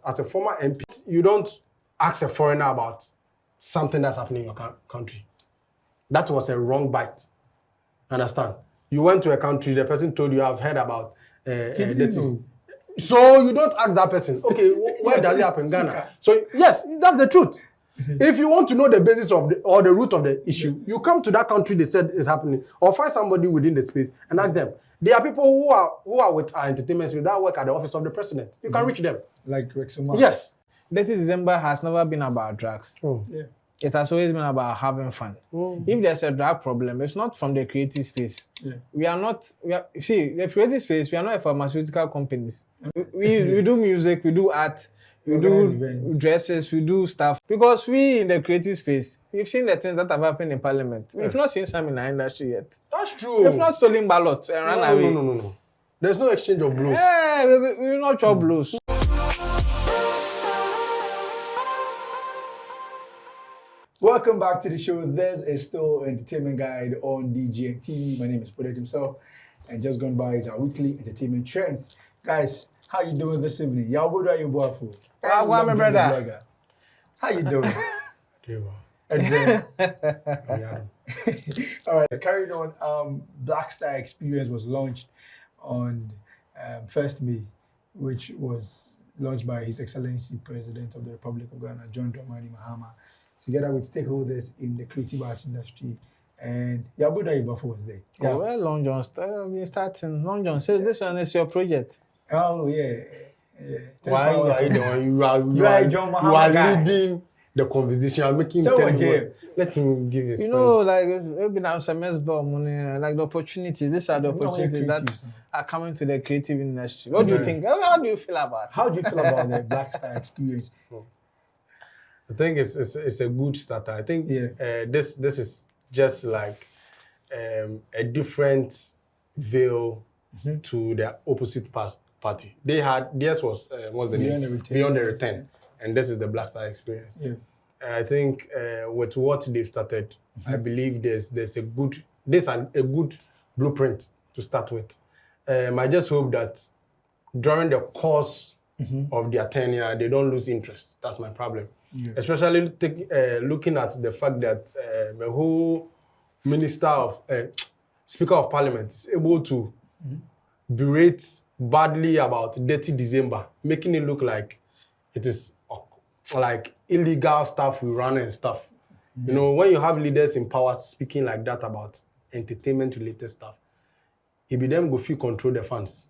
as a former MP, you don't ask a foreigner about something that's happening in your country. That was a wrong bite. Understand? You went to a country, the person told you, I've heard about dating. So you don't ask that person, okay, where does it happen in Ghana? So yes, that's the truth. If you want to know the basis of the root of the issue, you come to that country they said is happening, or find somebody within the space and ask them. There are people who are with our entertainment that work at the office of the president. You can reach them. Like Rexoma. Yes. 30 December has never been about drugs. Yeah. It has always been about having fun. If there's a drug problem, it's not from the creative space. Yeah. See, the creative space, we are not a pharmaceutical companies. We do music, we do art, we do events. dresses, we do stuff. Because we in the creative space, we've seen the things that have happened in parliament. We've not seen some in our industry yet. That's true. We've not stolen ballots and run away. No. There's no exchange of blows. Yeah, we will not chop blows. Welcome back to the show. This is still Entertainment Guide on DGN TV. My name is Podej himself, and just gone by is our weekly entertainment trends. Guys, how you doing this evening? Y'all, what are you boyful? Well, my brother. How you doing? And then, all right, carrying on. Black Star Experience was launched on 1st May, which was launched by His Excellency President of the Republic of Ghana, John Dramani Mahama, together with stakeholders in the creative arts industry. And Yabuda Ibafu was there. Yeah. Well, Long John, we're starting. Long John, so this one is your project. Oh, yeah. Why are you doing? You are leading the conversation. I'm making let him give his like maybe now some money, like the opportunities. These are the opportunities that are coming to the creative industry. What do you think? How do you feel about it? How do you feel about the Black Star Experience? I think it's a good starter. I think this is just like a different veil to the opposite party. Theirs was Beyond the Return, and this is the Black Star Experience. Yeah. I think with what they've started, I believe there's a good blueprint to start with. I just hope that during the course of their tenure, they don't lose interest. That's my problem. Yeah. Especially looking at the fact that the whole Speaker of Parliament is able to berate badly about Dirty December, making it look like it is like illegal stuff we run and stuff. You know, when you have leaders in power speaking like that about entertainment-related stuff, it be them go feel control the funds.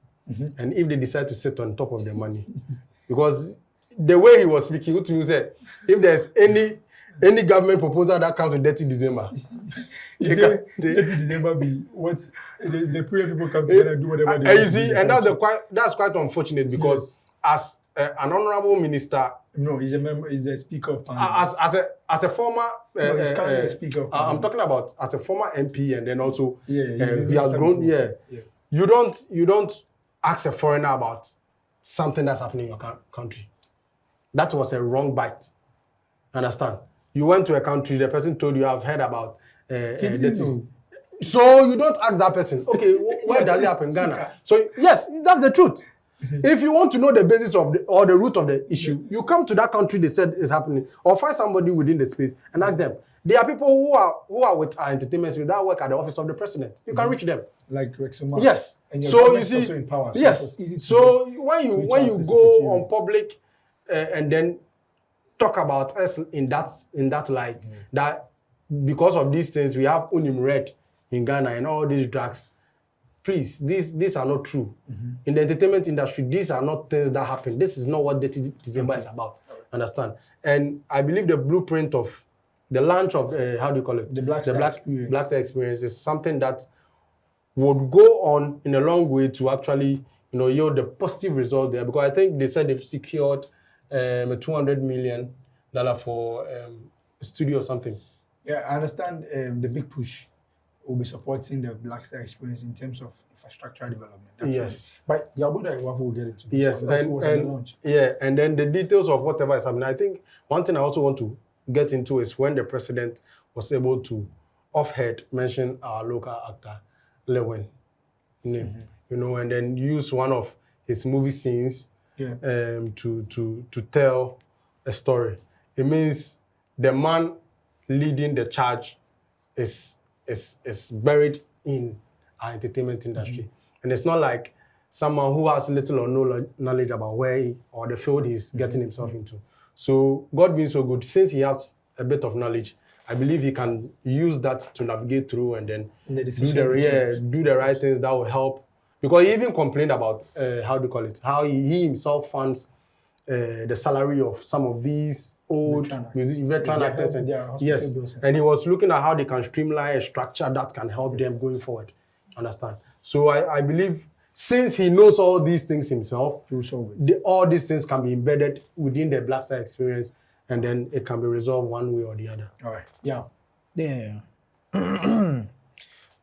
And if they decide to sit on top of the money, because the way he was speaking, what you said, if there's any government proposal that comes to Dirty December, Dirty December be what the poor people come together and do whatever they want. You see, and that's quite unfortunate because as an honorable minister, no, he's a member, he's a speaker of parliament. As a former, he's currently a speaker of parliament. I'm talking about as a former MP, and then also he has grown. You don't ask a foreigner about something that's happening in your country. That was a wrong bite. Understand? You went to a country, the person told you, I've heard about dating. So you don't ask that person, okay, where does it happen in Ghana? So yes, that's the truth. If you want to know the basis of the root of the issue, you come to that country they said is happening, or find somebody within the space and ask them. There are people who are with our entertainment that work at the office of the president. You can reach them. Like Rexoma. Yes. And your so you see, also in power, so yes. So when you go on public and then talk about us in that light, that because of these things we have red in Ghana and all these drugs. Please, these are not true. In the entertainment industry, these are not things that happen. This is not what Dirty December is about. Understand? And I believe the blueprint of the launch of how do you call it? The Black Star Experience. Black Star Experience is something that would go on in a long way to actually yield the positive result there, because I think they said they've secured $200 million for a studio or something. Yeah, I understand the big push will be supporting the Black Star Experience in terms of infrastructure development. That's yes. But Yabuda Iwafu will get into this. Yes, and then the details of whatever is happening. I think one thing I also want to get into is when the president was able to off-head mention our local actor, Lewin name, and then use one of his movie scenes to tell a story. It means the man leading the charge is buried in our entertainment industry. And it's not like someone who has little or no knowledge about where he, or the field he's getting himself into. So God being so good, since he has a bit of knowledge, I believe he can use that to navigate through and then do the right things that will help. Because he even complained about, how do you call it, how he himself funds the salary of some of these old veteran actors. And he was looking at how they can streamline a structure that can help them going forward. Understand? So I believe since he knows all these things himself, all these things can be embedded within the Black Star experience, and then it can be resolved one way or the other. All right. Yeah.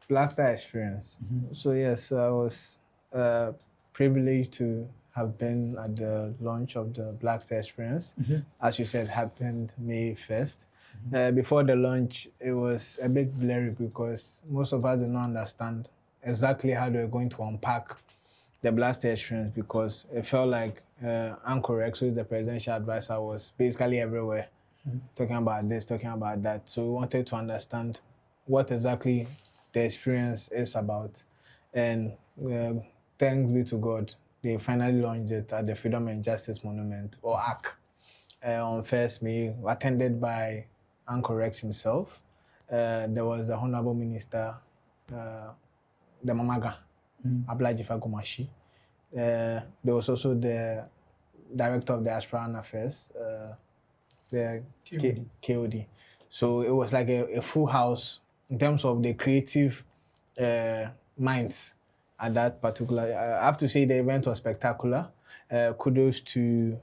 Black Star experience. So yes, I was privileged to have been at the launch of the Black Star experience. As you said, happened May 1st. Before the launch, it was a bit blurry because most of us did not understand exactly how they were going to unpack the Black Star experience, because it felt like Uncle Rex, who is the presidential advisor, was basically everywhere, talking about this, talking about that. So we wanted to understand what exactly the experience is about. And thanks be to God, they finally launched it at the Freedom and Justice Monument, or ARC, on 1st May, attended by Uncle Rex himself. There was the Honorable Minister, the Mamaga, Ablaji Fagomashi. There was also the Director of Diaspora Affairs, the KOD. So it was like a full house in terms of the creative minds at that particular. I have to say the event was spectacular. Kudos to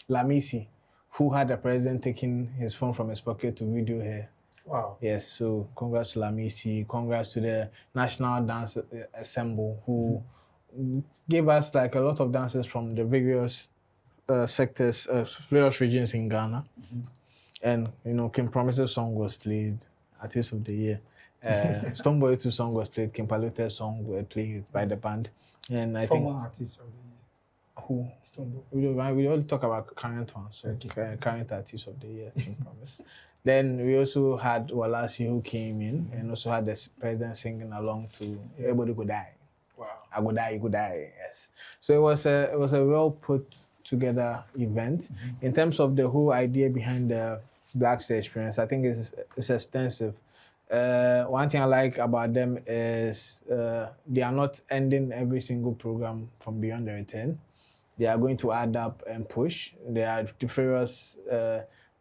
Lamisi, who had the president taking his phone from his pocket to video her. Wow. Yes, so congrats to Lamisi, congrats to the National Dance Ensemble, who gave us like a lot of dancers from the various sectors, various regions in Ghana. And, you know, Kim Promise's song was played, Artist of the Year. Stonebwoy 2 song was played, Kim Palute's song were played by the band. And I think... Former Artist of the Year. Who? Stonebwoy. We always talk about current ones, so current Artist of the Year, Kim Promise. Then we also had Walasi, who came in, and also had the president singing along to Everybody Go Die. Wow. I go die, you go die, yes. So it was a well put together event. In terms of the whole idea behind the Black Star experience, I think it's extensive. One thing I like about them is they are not ending every single program from Beyond the Return. They are going to add up and push. There are various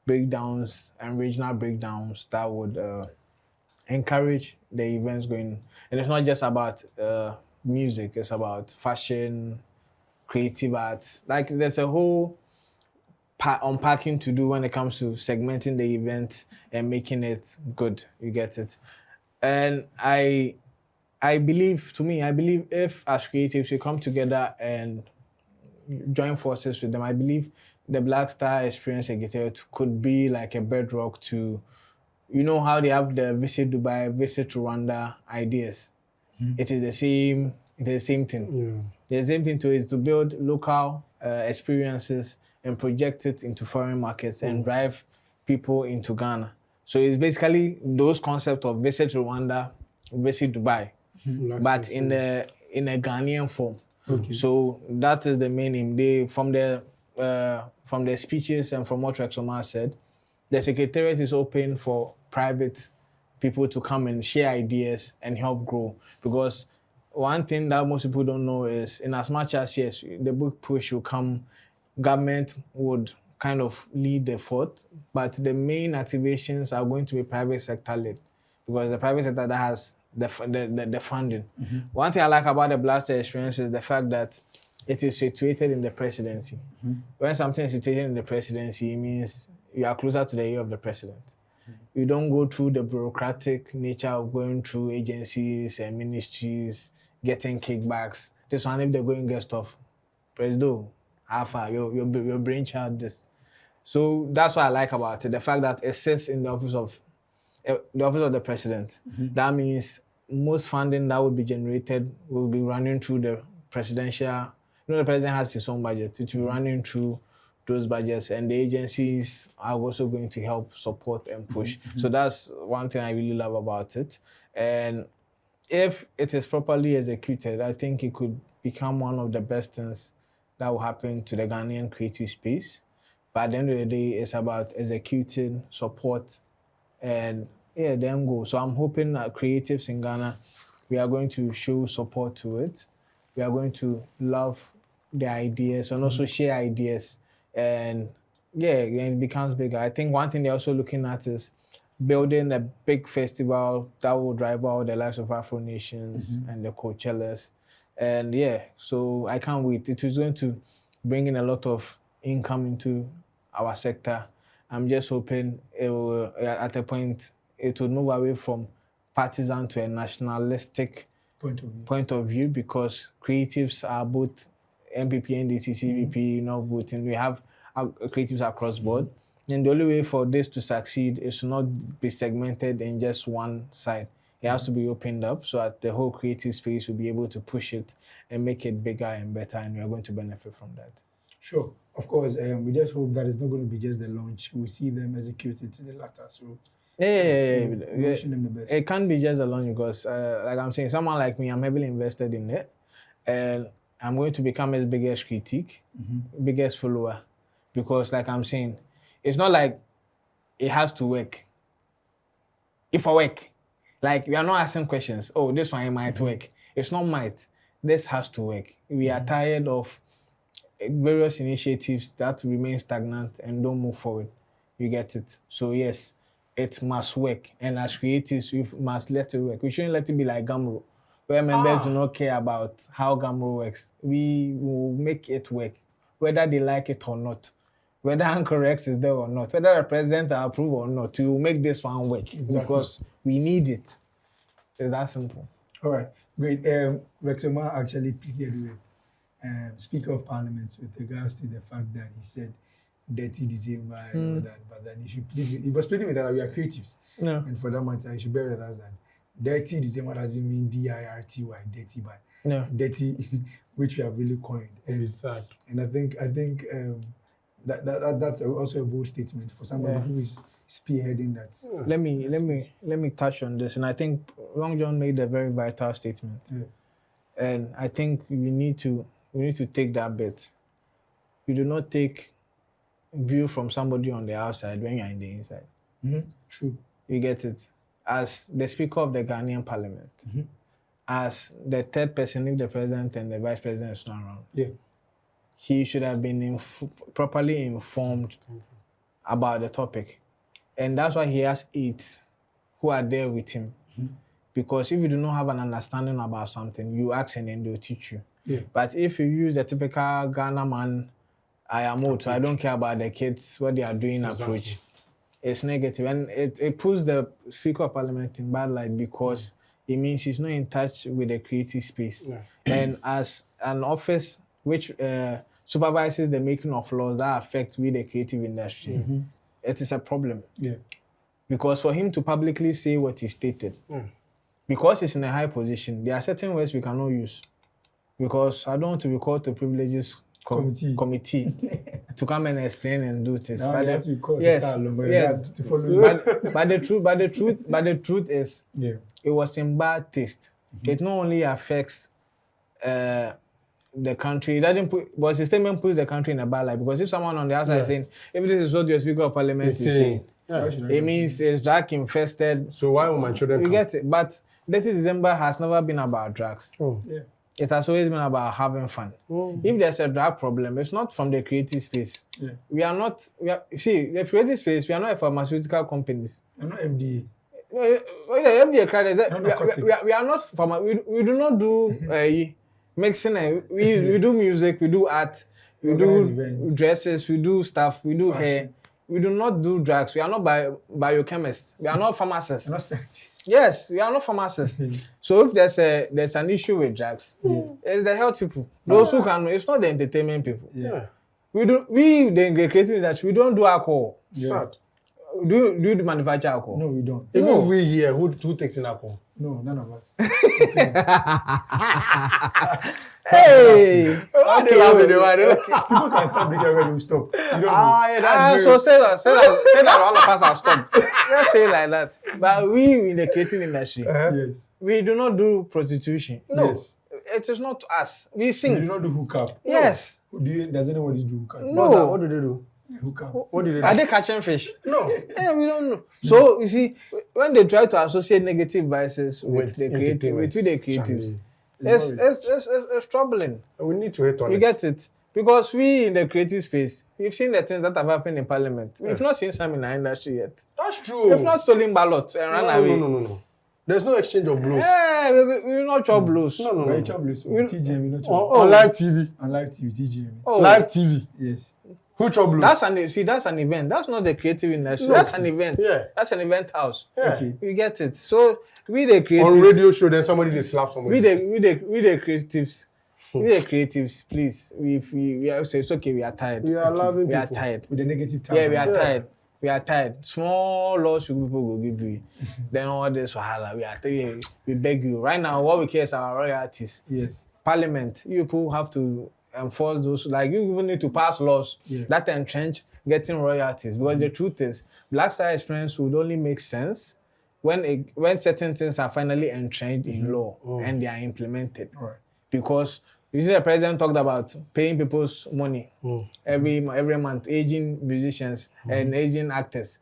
breakdowns and regional breakdowns that would encourage the events going. And it's not just about music, it's about fashion, creative arts. Like there's a whole unpacking to do when it comes to segmenting the event and making it good. You get it? And I believe if as creatives we come together and join forces with them, I believe the Black Star Experience Secretariat could be like a bedrock to, you know how they have the Visit Dubai, Visit Rwanda ideas. It is the same thing. The same thing is to build local experiences and project it into foreign markets and drive people into Ghana. So it's basically those concepts of Visit Rwanda, Visit Dubai, but in a Ghanaian form. Okay. So that is the main aim. From the speeches and from what Rexomar said, the Secretariat is open for private people to come and share ideas and help grow. Because one thing that most people don't know is, in as much as, yes, the book push will come, government would kind of lead the fort, but the main activations are going to be private sector led, because the private sector that has the funding. One thing I like about the Black Star experience is the fact that it is situated in the presidency. When something is situated in the presidency, it means you are closer to the ear of the president. You don't go through the bureaucratic nature of going through agencies and ministries, getting kickbacks. This one, if they're going to get stuff, Presido, Alpha, your brainchild, this. So that's what I like about it, the fact that it sits in the office of the president. That means most funding that will be generated will be running through the presidential the president has his own budget. It will be running through those budgets, and the agencies are also going to help support and push. So that's one thing I really love about it. And if it is properly executed, I think it could become one of the best things that will happen to the Ghanaian creative space. But at the end of the day, it's about executing, support, and yeah, the end goal. So I'm hoping that creatives in Ghana, we are going to show support to it. We are going to love the ideas and also share ideas. And yeah, it becomes bigger. I think one thing they're also looking at is building a big festival that will drive out the lives of Afro nations and the Coachellas. And yeah, so I can't wait. It is going to bring in a lot of income into our sector. I'm just hoping it will, at a point, it will move away from partisan to a nationalistic point of view, because creatives are both MPP, NDC, CVP, voting. We have creatives across board. And the only way for this to succeed is to not be segmented in just one side. It has to be opened up so that the whole creative space will be able to push it and make it bigger and better, and we are going to benefit from that. Sure. Of course, we just hope that it's not going to be just the launch. We see them executed to the latter. So wishing them the best. It can't be just a launch because, like I'm saying, someone like me, I'm heavily invested in it, and I'm going to become his biggest critique, biggest follower, because, like I'm saying, it's not like it has to work. If I work, like we are not asking questions. Oh, this one might work. It's not might. This has to work. We are tired of various initiatives that remain stagnant and don't move forward. You get it? So yes, it must work. And as creatives, we must let it work. We shouldn't let it be like Gamro, where members do not care about how Gamro works. We will make it work, whether they like it or not. Whether Anchor X is there or not, whether the president approve or not, to make this one work because we need it. It's that simple. All right, great. Rexoma actually pleaded with Speaker of Parliament with regards to the fact that he said dirty December and all that, but then he was pleading with that we are creatives. Yeah. And for that matter, he should bear with us that dirty December doesn't mean dirty, dirty, but dirty, which we have really coined. And it's sad. And I think that's also a bold statement for somebody who is spearheading that. Let me touch on this, and I think Long John made a very vital statement, and I think we need to take that bit. You do not take view from somebody on the outside when you are in the inside. True. You get it. As the Speaker of the Ghanaian Parliament, as the third person if the president and the vice president is not around. He should have been properly informed about the topic. And that's why he has aides who are there with him. Because if you do not have an understanding about something, you ask and then they'll teach you. But if you use the typical Ghana man, I am old, so I don't care about the kids, what they are doing approach, it's negative. And it puts the Speaker of Parliament in bad light because it means he's not in touch with the creative space. And as an office which supervises the making of laws that affect the creative industry, it is a problem. Because for him to publicly say what he stated, because he's in a high position, there are certain words we cannot use. Because I don't want to be called to privileges committee to come and explain and do this. But the truth is, it was in bad taste. It not only affects the country, it doesn't put, but the statement puts the country in a bad light, because if someone on the outside is saying, if this is what your Speaker of Parliament is saying, it means it's drug infested. So why will my children come? Get it? But 30 December has never been about drugs. It has always been about having fun. If there's a drug problem, it's not from the creative space. See, the creative space, we are not pharmaceutical companies. We're not FDA. FDA credit. We are not pharma. We do not do mixing. We do music. We do art. We do events, dresses. We do stuff. We do hair. We do not do drugs. We are not biochemists. We are not pharmacists. We're not scientists. Yes, we are not pharmacists. So if there's an issue with drugs, it's the health people. Those who can. It's not the entertainment people. The creative industry, we don't do alcohol. Sad. Do you manufacture alcohol? No, we don't. Even we here, who takes in alcohol? No, none of us. Hey! Why they laughing? Why they laughing? People can stop drinking when you stop. You don't know. Yeah, that's so say that all of us have stopped. Let's say it like that. But we in the creative industry, Yes. we do not do prostitution. No, Yes. it is not us. We You sing. do not do hookup. Yes. Does anybody do hookup? No. What do they do? Hookup. What do they Are do? they catching fish? No. Yeah, we don't know. So you see, when they try to associate negative vices with the entertainment. with the creatives, Charlie, it's troubling. we need to hit on You it. get it? Because we in the creative space, we've seen the things that have happened in parliament. We've not seen some in our industry yet. That's true. We've not stolen ballots and run away. No. There's no exchange of blows. Yeah, we will not chop blows. No. Very troublesome. TGM, you know. On live TV. On live TV, TGM. Oh, Live TV. Yes. Who chop blows? that's an event. That's not the creative industry. No. That's an event. Yeah. That's an event house. Yeah. Okay. You get it? So we the creatives. On radio show, then somebody they slap somebody. We the creatives. We the creatives, please. We are say it's okay. We are tired. We are loving We are people. tired. With the negative time. Yeah, we are tired. We are tired. Small laws people will give you. Then all this wahala. We beg you. Right now, what we care is our royalties. Yes. Parliament, you people have to enforce those. Like you even need to pass laws that entrench getting royalties. Because the truth is, Black Star Experience would only make sense when certain things are finally entrenched in law and they are implemented. Right. Because you see, the president talked about paying people's money every month, aging musicians and aging actors.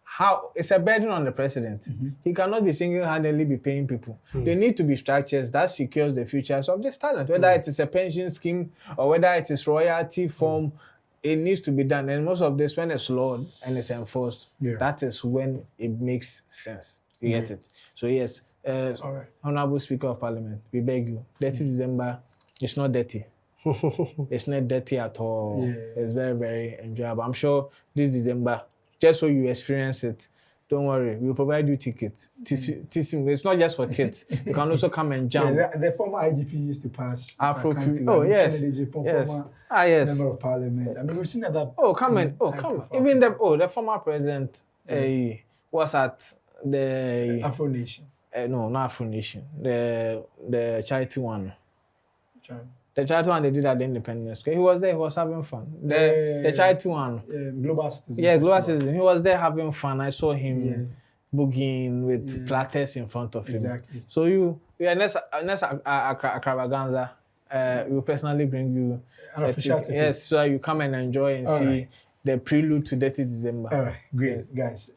How it's a burden on the president. He cannot be single-handedly be paying people. There need to be structures that secures the futures of this talent, whether it is a pension scheme or whether it is royalty form. It needs to be done, and most of this, when it's law and it's enforced, that is when it makes sense. You get it? So yes, All right. Honorable Speaker of Parliament, we beg you. 30 December, it's not dirty. It's not dirty at all. Yeah. It's very, very enjoyable. I'm sure this December, just so you experience it, don't worry, we'll provide you tickets. It's not just for kids. You can also come and jump. Yeah, the former IGP used to pass. Afro country, oh, like yes. Kennedy Japan, Yes. former Yes. member of parliament. I mean, we've seen that. Oh, come on. Even the former president was at the Afro Nation. no, not Afro Nation. The charity one. Trying. The charity one they did at the Independence. He was there. He was having fun. The charity one. Global Citizen. Yeah, Global Festival. Citizen. He was there having fun. I saw him boogieing with platters in front of him. Exactly. So next extravaganza, we will personally bring you An official ticket. Yes, so that you come and enjoy and see the prelude to 30 December. All right, great, Yes. guys.